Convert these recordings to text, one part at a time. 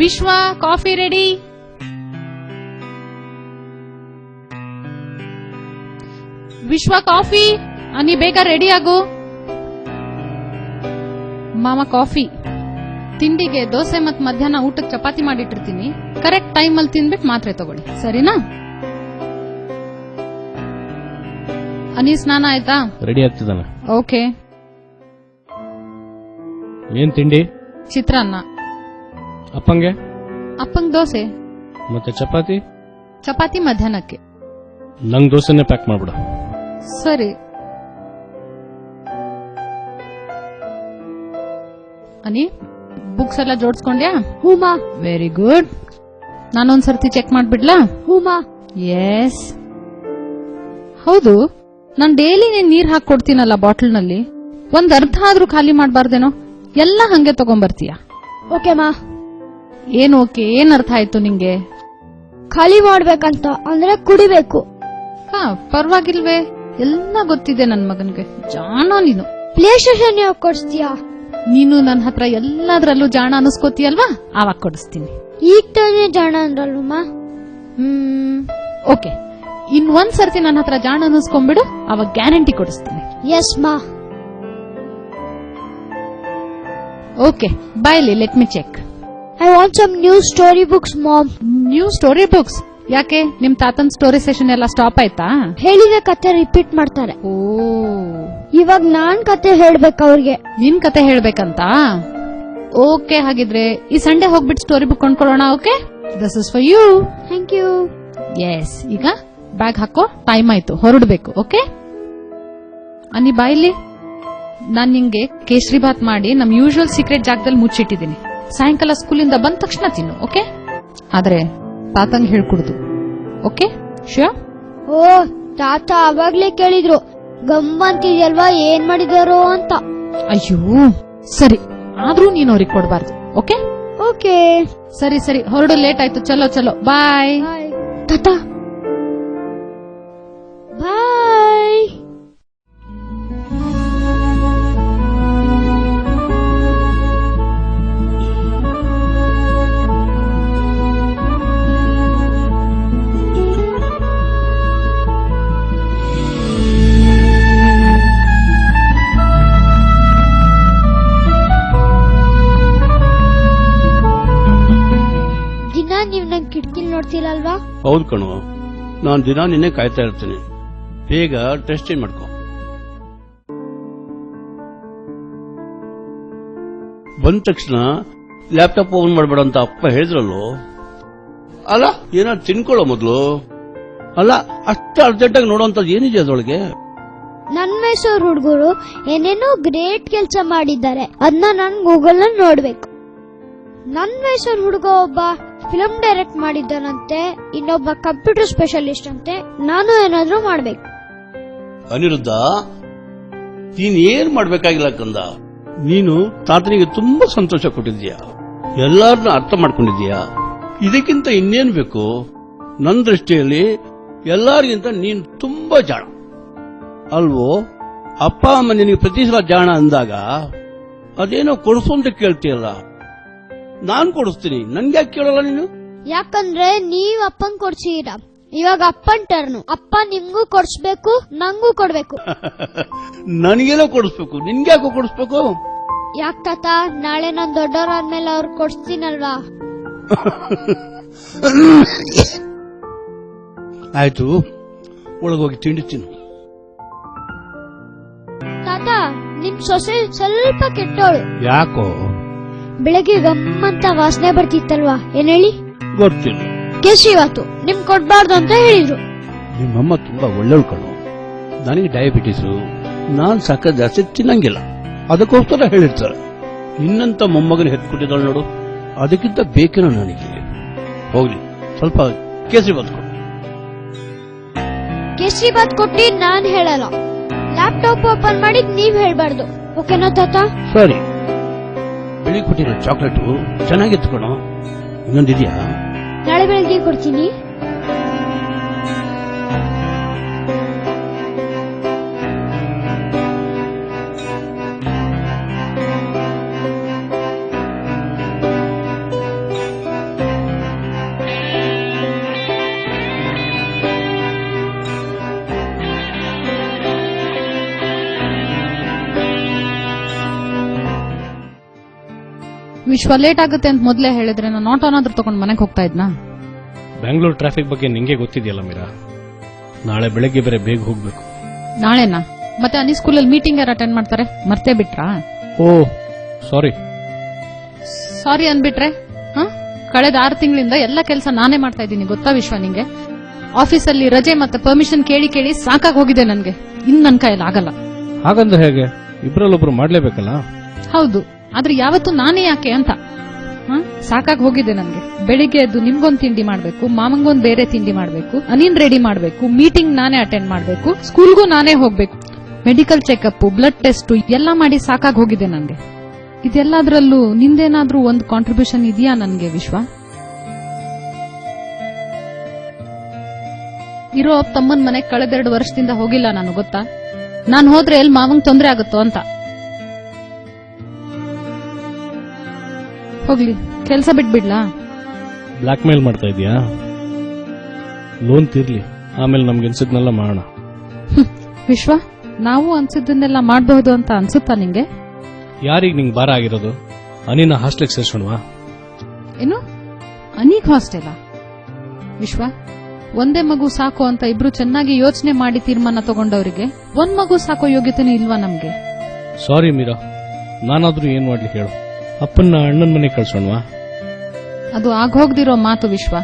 ವಿಶ್ವ coffee ready. ವಿಶ್ವ coffee. ನೀ ಬೇಗ ರೆಡಿ ಆಗು. ಮಾಮ ಕಾಫಿ. ತಿಂಡಿಗೆ ದೋಸೆ ಮತ್ ಮಧ್ಯಾಹ್ನ ಊಟಕ್ಕೆ ಚಪಾತಿ ಮಾಡಿಟ್ಟಿರ್ತೀನಿ. ಕರೆಕ್ಟ್ ಟೈಮ್ ಅಲ್ಲಿ ತಿಂದ್ಬಿಟ್ಟು ಮಾತ್ರೆ ತಗೊಳ್ಳಿ, ಸರಿನಾ? ಅನಿ ಸ್ನಾನ ಆಯ್ತಾ? ರೆಡಿ ಆಗ್ತಿದ್ದಾನೆ. ಓಕೆ. ಏನ್ ತಿಂಡಿ? ಚಿತ್ರಾನ್ನ. ಅಪ್ಪಂಗೆ ದೋಸೆ. ಮತ್ತೆ ಚಪಾತಿ ಮಧ್ಯಾಹ್ನಕ್ಕೆ. ನಂಗ್ ದೋಸೆನೆ ಪ್ಯಾಕ್ ಮಾಡ್ಬಿಡು. ಸರಿ. ಅನಿ ಬುಕ್ಸ್ ಎಲ್ಲ ಜೋಡಿಸ್ಕೊಂಡ್ಯಾ? ಹೂಮಾ. Very good. ನಾನೊಂದ್ಸರ್ತಿ ಚೆಕ್ ಮಾಡ್ಬಿಡ್ಲಾ? ಹೂಮಾ. ಎಸ್. ಹೌದು, ನಾನ್ ಡೈಲಿ ನೀರ್ ಹಾಕಿ ಕೊಡ್ತೀನಲ್ಲ ಬಾಟಲ್ನಲ್ಲಿ, ಒಂದ್ ಅರ್ಧ ಆದ್ರೂ ಖಾಲಿ ಮಾಡ್ಬಾರ್ದೇನೋ? ಎಲ್ಲ ಹಂಗೆ ತಗೊಂಡ್ಬರ್ತೀಯ? ಓಕೆ ಮಾ. ಏನ್ ಓಕೆ? ಏನ್ ಅರ್ಥ ಆಯ್ತು ನಿಂಗೆ? ಖಾಲಿ ಮಾಡ್ಬೇಕಂತ ಅಂದ್ರೆ ಕುಡಿಬೇಕು. ಹಾ, ಪರವಾಗಿಲ್ವೇ? ಎಲ್ಲ ಗೊತ್ತಿದೆ ನನ್ ಮಗನ್ಗೆ. ಜಾಣ ನೀನು. ಪ್ಲೇ ಸ್ಟೇಷನ್ ಯಾವಾಗ ಕೊಡಿಸ್ತೀಯಾ? ನೀನು ನನ್ನ ಹತ್ರ ಎಲ್ಲಾದ್ರಲ್ಲೂ ಜಾಣ ಅನಿಸ್ಕೋತೀಯಲ್ವಾ, ಆವಾಗ ಕೊಡಿಸ್ತೀನಿ. ಈಗ ತಾನೇ ಜಾಣ ಅಂದ್ರಲ್ವಮ್ಮ. ಓಕೆ, ಇನ್ನೊಂದ್ಸರ್ತಿ ನನ್ನ ಹತ್ರ ಜಾಣ ಅನಿಸ್ಕೊಂಡ್ಬಿಡು, ಅವಾಗ ಗ್ಯಾರಂಟಿ ಕೊಡಿಸ್ತೀನಿ. ಎಸ್ ಮಾ. ಓಕೆ, ಬಾಯ್ಲಿ, let me check. I want some new story books mom. New story books? ಯಾಕೆ, ನಿಮ್ ತಾತನ್ ಸ್ಟೋರಿ ಸೆಷನ್ ಎಲ್ಲ ಸ್ಟಾಪ್ ಆಯ್ತಾ? ಹೇಳಿದ ಕತೆ ರಿಪೀಟ್ ಮಾಡ್ತಾರೆ. ಓ, ಇವಾಗ ನಾನ್ ಕತೆ ಹೇಳ್ಬೇಕು ಅವ್ರಿಗೆ. ನಿನ್ ಕತೆ ಹೇಳ್ಬೇಕಂತ? ಓಕೆ, ಹಾಗಿದ್ರೆ ಈ ಸಂಡೇ ಹೋಗ್ಬಿಟ್ಟು ಸ್ಟೋರಿ ಬುಕ್ ಕೊಂಡ್ಕೊಳ್ಳೋಣ. Okay, this is for you. Thank you. Yes. ಈಗ ಬ್ಯಾಗ್ ಹಾಕೋ, ಟೈಮ್ ಆಯ್ತು, ಹೊರಡ್ಬೇಕು. ಓಕೆ ಅನ್ನಿ, ಬಾಯಿಲಿ. ನಾನ್ ನಿಂಗೆ ಕೇಸರಿ ಭಾತ್ ಮಾಡಿ ನಮ್ ಯೂಶುವಲ್ ಸೀಕ್ರೆಟ್ ಜಾಗದಲ್ಲಿ ಮುಚ್ಚಿಟ್ಟಿದ್ದೀನಿ. ಸಾಯಂಕಾಲ ಸ್ಕೂಲಿಂದ ಬಂದ ತಕ್ಷಣ ತಿನ್ನು. ಓಕೆ? ಆದ್ರೆ ತಾತಂಗ್ ಹೇಳ್ಕೊಡುದು. ಓಕೆ? ಶ್ಯೂರ್? ಓ, ತಾತ ಅವಾಗ್ಲೇ ಕೇಳಿದ್ರು ಗಮ್ಮಂತಿದ್ಯಲ್ವಾ, ಏನ್ ಮಾಡಿದಾರೋ ಅಂತ. ಅಯ್ಯೋ ಸರಿ, ಆದ್ರೂ ನೀನ್ ಅವ್ರಿಗೆ ಕೊಡ್ಬಾರ್ದು. ಓಕೆ? ಓಕೆ. ಸರಿ ಸರಿ, ಹೊರಡು, ಲೇಟ್ ಆಯ್ತು. ಚಲೋ ಚಲೋ, ಬಾಯ್. ತಾತ ಬಾಯ್. ನೀವ್ ನಂಗೆ ಕಿಟಕಿಲ್ ನೋಡ್ತಿಲ್ಲಲ್ವಾ? ಹೌದು ಕಣು, ನಾನು ದಿನ ನಿನ್ನೆ ಕಾಯ್ತಾ ಇರ್ತೀನಿ. ಬೇಗ ಟೆಸ್ಟ್ ಮಾಡ್ಕೊ. ಬಂದ ತಕ್ಷಣ ಲ್ಯಾಪ್ಟಾಪ್ ಓಪನ್ ಮಾಡಬೇಡ ಅಂತ ಅಪ್ಪ ಹೇಳಿದ್ರಲ್ಲೋ. ಅಲ್ಲ, ಏನಾದ್ರು ತಿನ್ಕೊಳ್ಳೋ ಮೊದಲು. ಅಲ್ಲ, ಅಷ್ಟು ಅರ್ಜೆಂಟಾಗಿ ನೋಡೋಂಥದ್ದು ಏನಿದೆ ಅದರೊಳಗೆ? ನನ್ ಮೈಸೂರು ಹುಡುಗರು ಏನೇನೋ ಗ್ರೇಟ್ ಕೆಲಸ ಮಾಡಿದ್ದಾರೆ, ಅದನ್ನ ನಾನು ಗೂಗಲ್ ನಲ್ಲಿ ನೋಡ್ಬೇಕು. ನನ್ ಮೈಸೂರು ಹುಡುಗ ಒಬ್ಬ ಫಿಲಂ ಡೈರೆಕ್ಟ್ ಮಾಡಿದ್ದಾನಂತೆ, ಇನ್ನೊಬ್ಬ ಕಂಪ್ಯೂಟರ್ ಸ್ಪೆಷಲಿಸ್ಟ್ ಅಂತೆ. ನಾನು ಏನಾದ್ರೂ ಮಾಡ್ಬೇಕು. ಅನಿರುದ್ಧ, ನೀನ್ ಏನ್ ಮಾಡ್ಬೇಕಾಗಿಲ್ಲ ಕಂದ. ನೀನು ತಾತನಿಗೆ ತುಂಬಾ ಸಂತೋಷ ಕೊಟ್ಟಿದ್ಯಾ, ಎಲ್ಲಾರನ್ನ ಅರ್ಥ ಮಾಡ್ಕೊಂಡಿದ್ಯಾ. ಇದಕ್ಕಿಂತ ಇನ್ನೇನ್ ಬೇಕು? ನನ್ನ ದೃಷ್ಟಿಯಲ್ಲಿ ಎಲ್ಲರಿಗಿಂತ ನೀನು ತುಂಬಾ ಜಾಣ ಅಲ್ವೋ? ಅಪ್ಪ ಅಮ್ಮ ನಿನಗೆ ಪ್ರತಿ ಸಲ ಜಾಣ ಅಂದಾಗ ಅದೇನೋ ಕೊಡಿಸು ಅಂತ ಕೇಳ್ತೀಯಲ್ಲ, ನಾನ್ ಕೊಡಿಸ್ತೀನಿ. ನನ್ಗೆ ಯಾಕೆ ಕೇಳಲ್ಲ ನೀನು? ಯಾಕಂದ್ರೆ ನೀವ್ ಅಪ್ಪನ್ ಕೊಡ್ಸಿರ, ಇವಾಗ ಅಪ್ಪನ್ ಟರ್ನು. ಅಪ್ಪ ನಿಮ್ಗೂ ಕೊಡ್ಸ್ಬೇಕು, ನಂಗೂ ಕೊಡ್ಬೇಕು. ನನಗೇನೋ ಕೊಡಿಸ್ಬೇಕು, ನಿನ್ಗೆ ಯಾಕೋ ಕೊಡಿಸ್ಬೇಕು? ಯಾಕ ತಾತ, ನಾಳೆ ನಾನ್ ದೊಡ್ಡವರಾದ್ಮೇಲೆ ಅವ್ರು ಕೊಡ್ಸ್ತೀನಲ್ವಾ? ಆಯ್ತು, ಒಳಗೋಗಿ ತಿಂಡಿ ತಿನ್ನು. ತಾತ, ನಿಮ್ ಸೊಸೆ ಸ್ವಲ್ಪ ಕೆಟ್ಟೋಳು. ಯಾಕೋ? ಬೆಳಗ್ಗೆ ಗಮ್ಮಂತ ವಾಸನೆ ಬರ್ತಿತ್ತಲ್ವಾ, ಏನ್ ಹೇಳಿ? ಗೊತ್ತಿಲ್ಲ. ಕೇಸರಿವಾತು ನಿಮ್ ಕೊಡ್ಬಾರ್ದು ಅಂತ ಹೇಳಿದ್ರು. ನಿಮ್ಮಮ್ಮ ತುಂಬಾ ಒಳ್ಳೆಯಳು ಕಣು. ನನಗೆ ಡಯಾಬಿಟಿಸು, ನಾನ್ ಸಕ್ಕರೆ ಜಾಸ್ತಿ ತಿನ್ನಂಗಿಲ್ಲ, ಅದಕ್ಕೋಸ್ಕರ ಹೇಳಿರ್ತಾರೆ. ನಿನ್ನಂತ ಮೊಮ್ಮಗನ ಹೆತ್ಕೊಟ್ಟಿದ್ದಾಳೆ ನೋಡು, ಅದಕ್ಕಿಂತ ಬೇಕೇನೋ ನನಗೆ. ಹೋಗ್ಲಿ, ಸ್ವಲ್ಪ ಕೇಸರಿ ಬಾತ್ ಕೊಡು. ಕೇಸರಿ ಬಾತ್ ಕೊಟ್ಟಿ ನಾನ್ ಹೇಳಲ್ಲ, ಲ್ಯಾಪ್ಟಾಪ್ ಓಪನ್ ಮಾಡಿ ನೀವ್ ಹೇಳ್ಬಾರ್ದು. ಓಕೆನಾ ತಾತ? ಸರಿ. ಬೆಳಿಗ್ಗೆ ಕೊಟ್ಟಿರೋ ಚಾಕ್ಲೇಟು ಚೆನ್ನಾಗಿತ್ತು ಕಣೋ. ಇನ್ನೊಂದಿದ್ಯಾ? ನಾಳೆ ಬೆಳಗ್ಗೆ ಕೊಡ್ತೀನಿ. ವಿಶ್ವ ಲೇಟ್ ಆಗುತ್ತೆ ಅಂತ ಮೊದಲೇ ಹೇಳಿದ್ರೆ ನಾನು ಆಟೋ ಆದ್ರೂ ತಗೊಂಡು ಮನೆಗೆ ಹೋಗ್ತಾ ಇದ್ನಾ? ಬ್ಯಾಂಗ್ಳೂರ್ ಟ್ರಾಫಿಕ್ ಬಗ್ಗೆ ನಿಂಗೆ ಗೊತ್ತಿದೆಯಲ್ಲ ಮೀರಾ. ನಾಳೆ ಬೆಳಗ್ಗೆ ಬೇರೆ ಬೇಗ ಹೋಗ್ಬೇಕು. ನಾಳೆನಾ? ಮತ್ತೆ ಅನಿ ಸ್ಕೂಲಲ್ಲಿ ಮೀಟಿಂಗ್ ಯಾರು ಅಟೆಂಡ್ ಮಾಡ್ತಾರೆ? ಮರ್ತೇ ಬಿಟ್ರಾ? ಓ ಸಾರಿ. ಸಾರಿ ಅನ್ಬಿಟ್ರೆ ಕಳೆದ 6 ತಿಂಗಳಿಂದ ಎಲ್ಲ ಕೆಲಸ ನಾನೇ ಮಾಡ್ತಾ ಇದ್ದೀನಿ, ಗೊತ್ತಾ ವಿಶ್ವ ನಿಂಗೆ? ಆಫೀಸಲ್ಲಿ ರಜೆ ಮತ್ತೆ ಪರ್ಮಿಷನ್ ಕೇಳಿ ಕೇಳಿ ಸಾಕಾಗಿ ಹೋಗಿದೆ ನನ್ಗೆ. ಇನ್ ನನ್ ಕೈಯಲ್ಲಿ ಆಗಲ್ಲ. ಹಾಗಂದ್ರೆ ಹೇಗೆ? ಇಬ್ರಲ್ಲೊಬ್ರು ಮಾಡ್ಲೇಬೇಕಲ್ಲ. ಹೌದು, ಆದ್ರೆ ಯಾವತ್ತೂ ನಾನೇ ಯಾಕೆ ಅಂತ ಸಾಕಾಗಿ ಹೋಗಿದೆ ನನ್ಗೆ. ಬೆಳಿಗ್ಗೆ ಎದ್ದು ನಿಮ್ಗೊಂದ್ ತಿಂಡಿ ಮಾಡ್ಬೇಕು, ಮಾಮಂಗೊಂದ್ ಬೇರೆ ತಿಂಡಿ ಮಾಡ್ಬೇಕು, ಅನಿನ್ ರೆಡಿ ಮಾಡ್ಬೇಕು, ಮೀಟಿಂಗ್ ನಾನೇ ಅಟೆಂಡ್ ಮಾಡ್ಬೇಕು, ಸ್ಕೂಲ್ಗೂ ನಾನೇ ಹೋಗ್ಬೇಕು, ಮೆಡಿಕಲ್ ಚೆಕಪ್, ಬ್ಲಡ್ ಟೆಸ್ಟ್ ಎಲ್ಲ ಮಾಡಿ ಸಾಕಾಗಿ ಹೋಗಿದೆ ನನ್ಗೆ. ಇದೆಲ್ಲದ್ರಲ್ಲೂ ನಿಂದೇನಾದ್ರೂ ಒಂದು ಕಾಂಟ್ರಿಬ್ಯೂಷನ್ ಇದೆಯಾ ನನ್ಗೆ ವಿಶ್ವ? ಇರೋ ತಮ್ಮನ್ ಮನೆಗೆ ಕಳೆದ 2 ವರ್ಷದಿಂದ ಹೋಗಿಲ್ಲ ನಾನು, ಗೊತ್ತಾ? ನಾನ್ ಹೋದ್ರೆ ಎಲ್ಲಿ ಮಾವಂಗ್ ತೊಂದ್ರೆ ಆಗುತ್ತೋ ಅಂತ. ಹೋಗ್ಲಿ, ಕೆಲ್ಸ ಬಿಟ್ಬಿಡ್ಲಾ? ಬ್ಲಾಕ್ ಮೇಲ್ ಮಾಡ್ತಾ ಇದೀಯಾ? ಲೋನ್ ತೀರ್ಲಿ, ಆಮೇಲೆ ನಮ್ಗೆ ಅನ್ಸಿದ್ನೆಲ್ಲ ಮಾಡೋಣ. ವಿಶ್ವ, ನಾವು ಅನ್ಸಿದ್ದನ್ನೆಲ್ಲ ಮಾಡಬಹುದು ಅಂತ ಅನ್ಸುತ್ತಾ ನಿಂಗೆ? ಯಾರಿಗೆ ನಿಂಗೆ ಭಾರ ಆಗಿರೋದು? ಅನಿನ ಹಾಸ್ಟೆಲ್ಗೆ ಸೇರ್ಸೋಣವಾ? ಏನು, ಅನೀಗ್ ಹಾಸ್ಟೆಲಾ? ವಿಶ್ವ, ಒಂದೇ ಮಗು ಸಾಕು ಅಂತ ಇಬ್ರು ಚೆನ್ನಾಗಿ ಯೋಚನೆ ಮಾಡಿ ತೀರ್ಮಾನ ತಗೊಂಡವರಿಗೆ ಒಂದ್ ಮಗು ಸಾಕೋ ಯೋಗ್ಯತೆನೂ ಇಲ್ವಾ ನಮ್ಗೆ? ಸಾರಿ ಮೀರಾ, ನಾನಾದ್ರೂ ಏನ್ ಮಾಡ್ಲಿ ಹೇಳು? ಅಪ್ಪನ್ನ ಅಣ್ಣನ ಮನೆಗೆ ಕಳ್ಸೋಣವಾ? ಅದು ಆಗೋಗ್ದಿರೋ ಮಾತು ವಿಶ್ವ.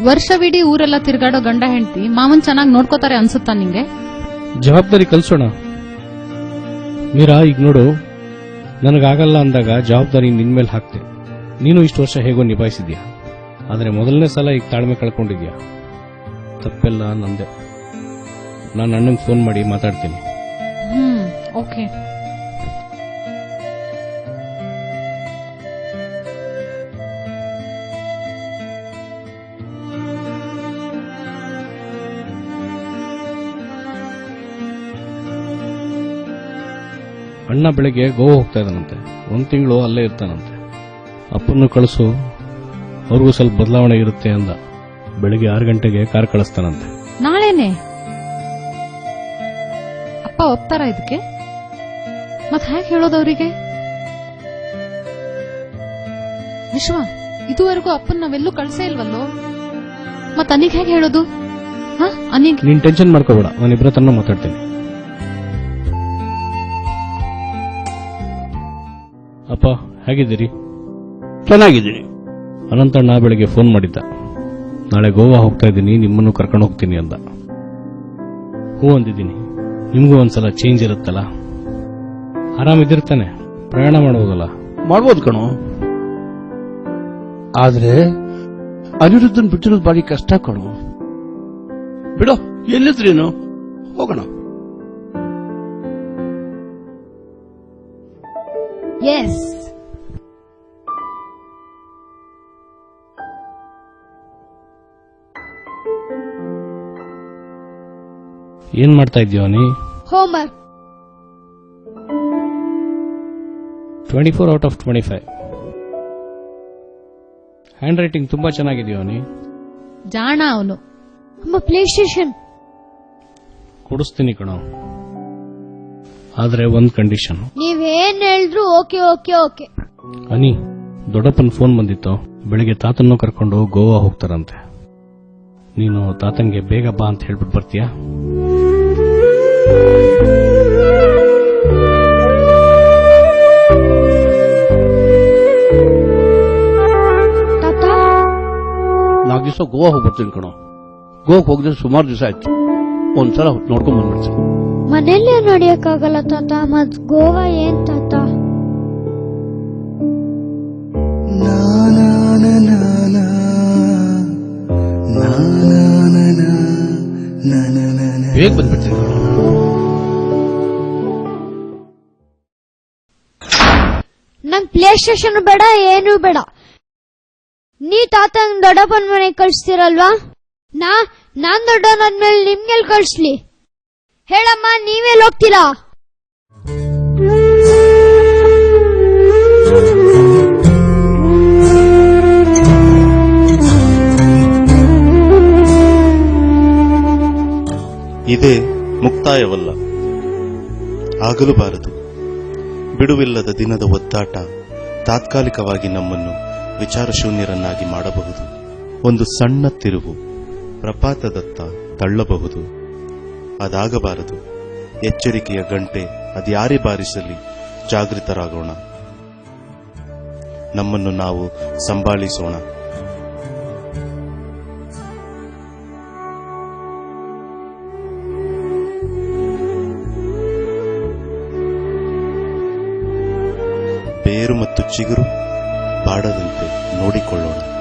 ವರ್ಷವಿಡೀ ಊರೆಲ್ಲ ತಿರ್ಗಾಡೋ ಗಂಡ ಹೆಂಡತಿ ಮಾವನ್ ಚೆನ್ನಾಗಿ ನೋಡ್ಕೋತಾರೆ ಅನ್ಸುತ್ತಾ ನಿಂಗೆ? ಜವಾಬ್ದಾರಿ ಕಲ್ಸೋಣ ಮೀರಾ. ಈಗ ನೋಡು, ನನಗಾಗಲ್ಲ ಅಂದಾಗ ಜವಾಬ್ದಾರಿ ನಿನ್ಮೇಲೆ ಹಾಕ್ತೆ. ನೀನು ಇಷ್ಟು ವರ್ಷ ಹೇಗೋ ನಿಭಾಯಿಸಿದ್ಯಾ, ಆದ್ರೆ ಮೊದಲನೇ ಸಲ ಈಗ ತಾಳ್ಮೆ ಕಳ್ಕೊಂಡಿದ್ಯಾ. ತಪ್ಪೆಲ್ಲ ನಂದೆ. ನಾನು ಅಣ್ಣಂಗೆ ಫೋನ್ ಮಾಡಿ ಮಾತಾಡ್ತೀನಿ. ಓಕೆ. ಅಣ್ಣ ಬೆಳಗ್ಗೆ ಗೋವಾ ಹೋಗ್ತಾ ಇದ್ದಾನಂತೆ. 1 ತಿಂಗಳು ಅಲ್ಲೇ ಇರ್ತಾನಂತೆ. ಅಪ್ಪನ್ನು ಕಳಿಸು, ಅವ್ರಿಗೂ ಸ್ವಲ್ಪ ಬದಲಾವಣೆ ಇರುತ್ತೆ ಅಂದ. ಬೆಳಿಗ್ಗೆ 6 ಗಂಟೆಗೆ ಕಾರ್ ಕಳಿಸ್ತಾನಂತೆ. ನಾಳೆನೆ? ಅಪ್ಪ ಒಪ್ತಾರ ಇದಕ್ಕೆ? ಮತ್ ಹೇಗೆ ಹೇಳೋದವ್ರಿಗೆ? ವಿಶ್ವ, ಇದುವರೆಗೂ ಅಪ್ಪನ್ ನಾವೆಲ್ಲೂ ಕಳ್ಸೇ ಇಲ್ವಲ್ಲೋ, ಮತ್ ಅನಿಗ್ ಹೇಗೆ ಹೇಳೋದು? ಅನಿಗ್ ನೀನ್ ಟೆನ್ಷನ್ ಮಾಡ್ಕೋಬೇಡ, ನಾನಿಬ್ರ ತನ್ನ ಮಾತಾಡ್ತೀನಿ. ಅಪ್ಪ ಹೇಗಿದ್ದೀರಿ? ಚೆನ್ನಾಗಿದ್ದೀನಿ. ಅನಂತಣ್ಣ ಬೆಳಿಗ್ಗೆ ಫೋನ್ ಮಾಡಿದ್ದ. ನಾಳೆ ಗೋವಾ ಹೋಗ್ತಾ ಇದ್ದೀನಿ, ನಿಮ್ಮನ್ನು ಕರ್ಕೊಂಡು ಹೋಗ್ತೀನಿ ಅಂದ. ಹೂ ಅಂದಿದ್ದೀನಿ. ನಿಮ್ಗೂ ಒಂದ್ಸಲ ಚೇಂಜ್ ಇರುತ್ತಲ್ಲ. ಆರಾಮಿದ್ದಿರ್ತಾನೆ, ಪ್ರಯಾಣ ಮಾಡಬಹುದಲ್ಲ? ಮಾಡ್ಬೋದು ಕಣೋ, ಆದ್ರೆ ಅನಿರುದ್ಧನ್ ಬಿಟ್ಟಿರೋದು ಬಾರಿ ಕಷ್ಟ ಕಣೋ. ಬಿಡೋ, ಎಲ್ಲಿದ್ರೇನು, ಹೋಗೋಣ. ಎಸ್. ಏನ್ ಮಾಡ್ತಾ ಇದೀಯ ನೀ? Homework. 24 out of 25. Hand writing ತುಂಬಾ ಚೆನ್ನಾಗಿದೆಯೋ ನೀ? ಜಾಣ ಅವನು. ಅಮ್ಮ, ಪ್ಲೇ ಸ್ಟೇಷನ್ ಕೊಡಿಸ್ತೀನಿ ಕಣೋ, ಆದ್ರೆ ಒಂದ್ ಕಂಡೀಷನ್. ನೀವೇನ್ ಹೇಳಿದ್ರು ಓಕೆ ಓಕೆ ಓಕೆ. ಅನಿ, ದೊಡ್ಡಪ್ಪನ ಫೋನ್ ಬಂದಿತ್ತು. ಬೆಳಿಗ್ಗೆ ತಾತನ್ನು ಕರ್ಕೊಂಡು ಗೋವಾ ಹೋಗ್ತಾರಂತೆ. ನೀನು ತಾತಂಗೆ ಬೇಗ ಬಾ ಅಂತ ಹೇಳ್ಬಿಟ್ಟು ಬರ್ತೀಯಾ? ತಾತ, 4 ದಿವಸ ಗೋವಾ ಹೋಗಿ ಬರ್ತೀನಿ ಕಣೋ. ಗೋವಾಕ್ ಹೋಗಿದ್ರೆ ಸುಮಾರು ದಿವಸ ಆಯ್ತು. ಒಂದ್ಸಲ ನೋಡ್ಕೊಂಡ್ ಬಂದ್ಬಿಡ್ತೀನಿ. ಮನೆಯಲ್ಲೇ ನೋಡಿಯಕ್ಕಾಗಲ್ಲ ತಾತ, ಮತ್ ಗೋವಾ ಏನ್ ತಾತ? ಬೇಗ ಬಂದ್ಬಿಡ್ತೀನಿ. ನಂಗ್ ಪ್ಲೇ ಸ್ಟೇಷನ್ ಬೇಡ, ಏನೂ ಬೇಡ. ನೀ ತಾತಂಗ್ ದೊಡ್ಡಪ್ಪನ ಮನೆಗೆ ಕಳಿಸ್ತೀರಲ್ವಾ? ನಾನ್ ದೊಡ್ಡವನಾದ್ಮೇಲೆ ನಿಮ್ಗೆಲ್ ಕಳಿಸ್ಲಿ? ಹೇಳಮ್ಮ, ನೀವೆಲ್ಲ ಹೋಗ್ತೀರಾ? ಇದೇ ಮುಕ್ತಾಯವಲ್ಲ, ಆಗಲೂಬಾರದು. ಬಿಡುವಿಲ್ಲದ ದಿನದ ಒದ್ದಾಟ, ತಾತ್ಕಾಲಿಕವಾಗಿ ನಮ್ಮನ್ನು ವಿಚಾರಶೂನ್ಯರನ್ನಾಗಿ ಮಾಡಬಹುದು. ಒಂದು ಸಣ್ಣ ತಿರುವು ಪ್ರಪಾತದತ್ತ ತಳ್ಳಬಹುದು. ಅದಾಗಬಾರದು. ಎಚ್ಚರಿಕೆಯ ಗಂಟೆ ಅದ್ಯಾರೇ ಬಾರಿಸಲಿ ಜಾಗೃತರಾಗೋಣ. ನಮ್ಮನ್ನು ನಾವು ಸಂಭಾಳಿಸೋಣ. ಬೇರು ಮತ್ತು ಚಿಗುರು ಬಾಡದಂತೆ ನೋಡಿಕೊಳ್ಳೋಣ.